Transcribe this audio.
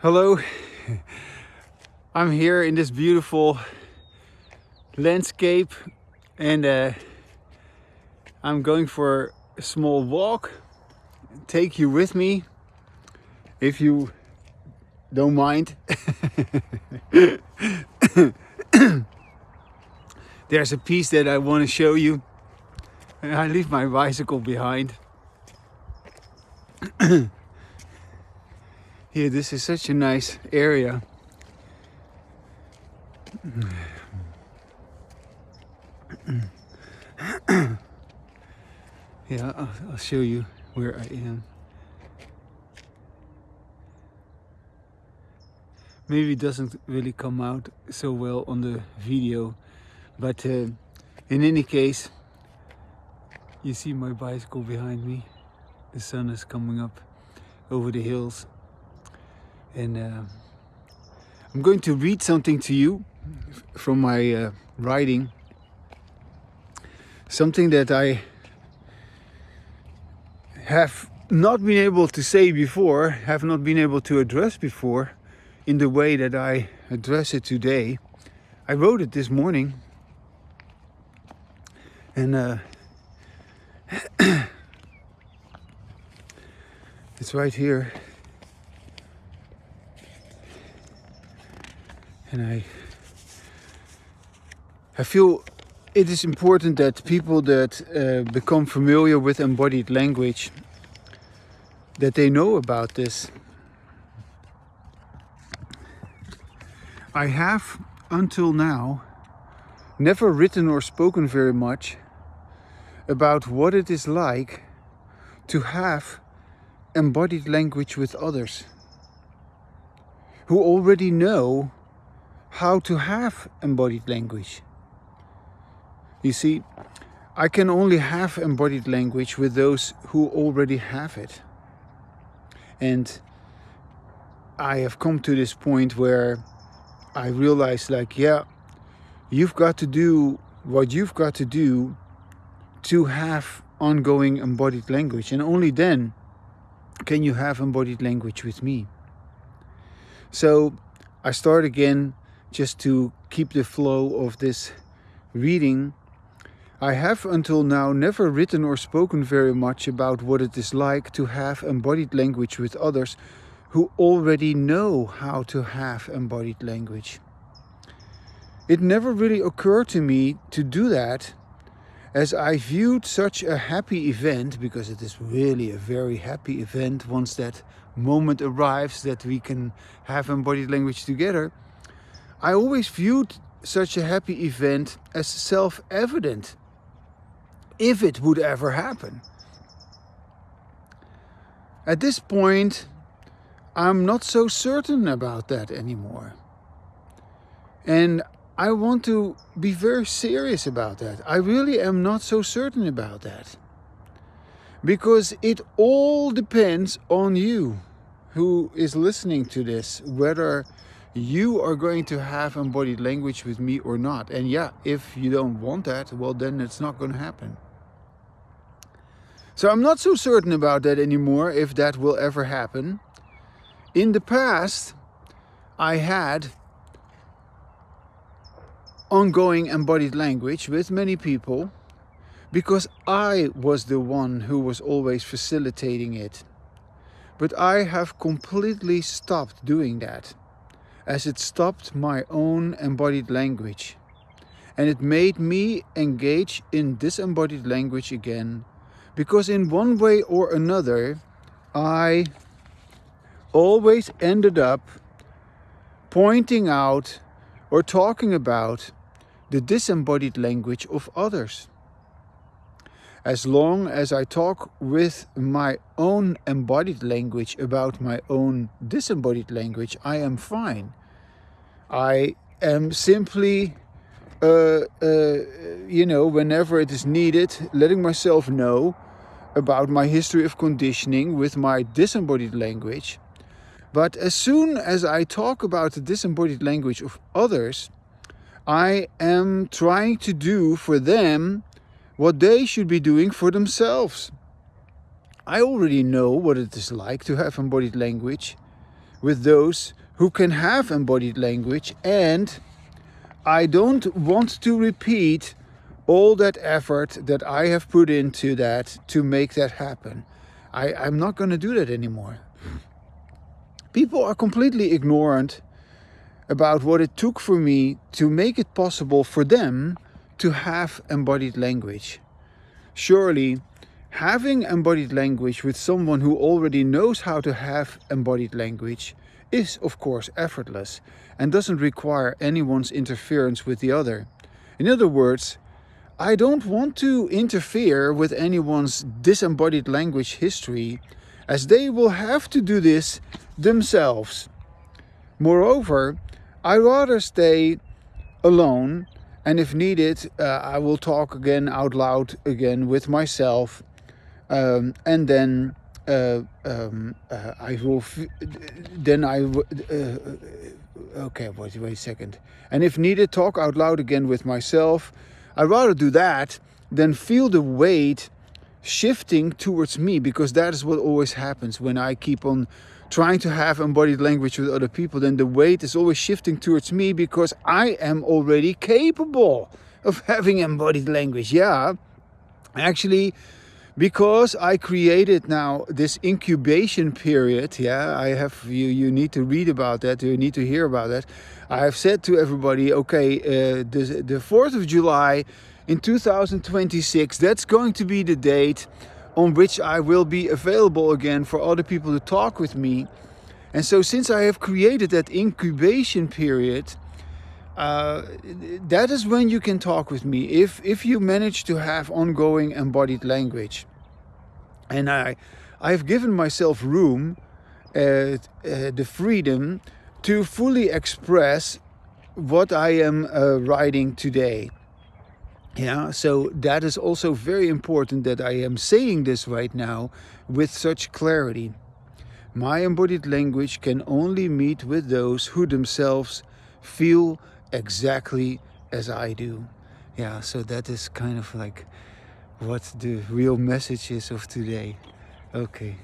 Hello, I'm here in this beautiful landscape and I'm going for a small walk. Take you with me if you don't mind. There's a piece that I want to show you. I leave my bicycle behind. Here, this is such a nice area. Yeah, I'll show you where I am. Maybe it doesn't really come out so well on the video, but in any case, you see my bicycle behind me. The sun is coming up over the hills, and I'm going to read something to you from my writing. Something that I have not been able to say before, have not been able to address before in the way that I address it today. I wrote it this morning, and it's right here. And I feel it is important that people that become familiar with embodied language, that they know about this. I have, until now, never written or spoken very much about what it is like to have embodied language with others who already know how to have embodied language. You see, I can only have embodied language with those who already have it. And I have come to this point where I realize, like, yeah, you've got to do what you've got to do to have ongoing embodied language. And only then can you have embodied language with me. So I start again just to keep the flow of this reading. I have until now never written or spoken very much about what it is like to have embodied language with others who already know how to have embodied language. It never really occurred to me to do that, as I viewed such a happy event, because it is really a very happy event once that moment arrives that we can have embodied language together. I always viewed such a happy event as self-evident, if it would ever happen. At this point, I'm not so certain about that anymore. And I want to be very serious about that. I really am not so certain about that. Because it all depends on you who is listening to this, whether you are going to have embodied language with me or not. And yeah, if you don't want that, well, then it's not going to happen. So I'm not so certain about that anymore, if that will ever happen. In the past, I had ongoing embodied language with many people because I was the one who was always facilitating it. But I have completely stopped doing that, as it stopped my own embodied language. And it made me engage in disembodied language again, because in one way or another, I always ended up pointing out or talking about the disembodied language of others. As long as I talk with my own embodied language about my own disembodied language, I am fine. I am simply, whenever it is needed, letting myself know about my history of conditioning with my disembodied language. But as soon as I talk about the disembodied language of others, I am trying to do for them what they should be doing for themselves. I already know what it is like to have embodied language with those who can have embodied language, and I don't want to repeat all that effort that I have put into that to make that happen. I'm not going to do that anymore. People are completely ignorant about what it took for me to make it possible for them to have embodied language. Surely, having embodied language with someone who already knows how to have embodied language is, of course, effortless and doesn't require anyone's interference with the other. In other words, I don't want to interfere with anyone's disembodied language history, as they will have to do this themselves. Moreover, I rather stay alone, and if needed, I will talk again out loud again with myself, and then I will. Okay, wait a second. And if needed, talk out loud again with myself. I'd rather do that than feel the weight shifting towards me, because that is what always happens when I keep on trying to have embodied language with other people. Then the weight is always shifting towards me because I am already capable of having embodied language. Yeah, actually, because I created now this incubation period. Yeah, I have you need to read about that, you need to hear about that. I have said to everybody, okay, the 4th of July in 2026, that's going to be the date on which I will be available again for other people to talk with me. And so since I have created that incubation period, that is when you can talk with me, if you manage to have ongoing embodied language. And I've given myself room, the freedom to fully express what I am writing today. Yeah, so that is also very important that I am saying this right now with such clarity. My embodied language can only meet with those who themselves feel exactly as I do. Yeah, so that is kind of like what the real message is of today. Okay.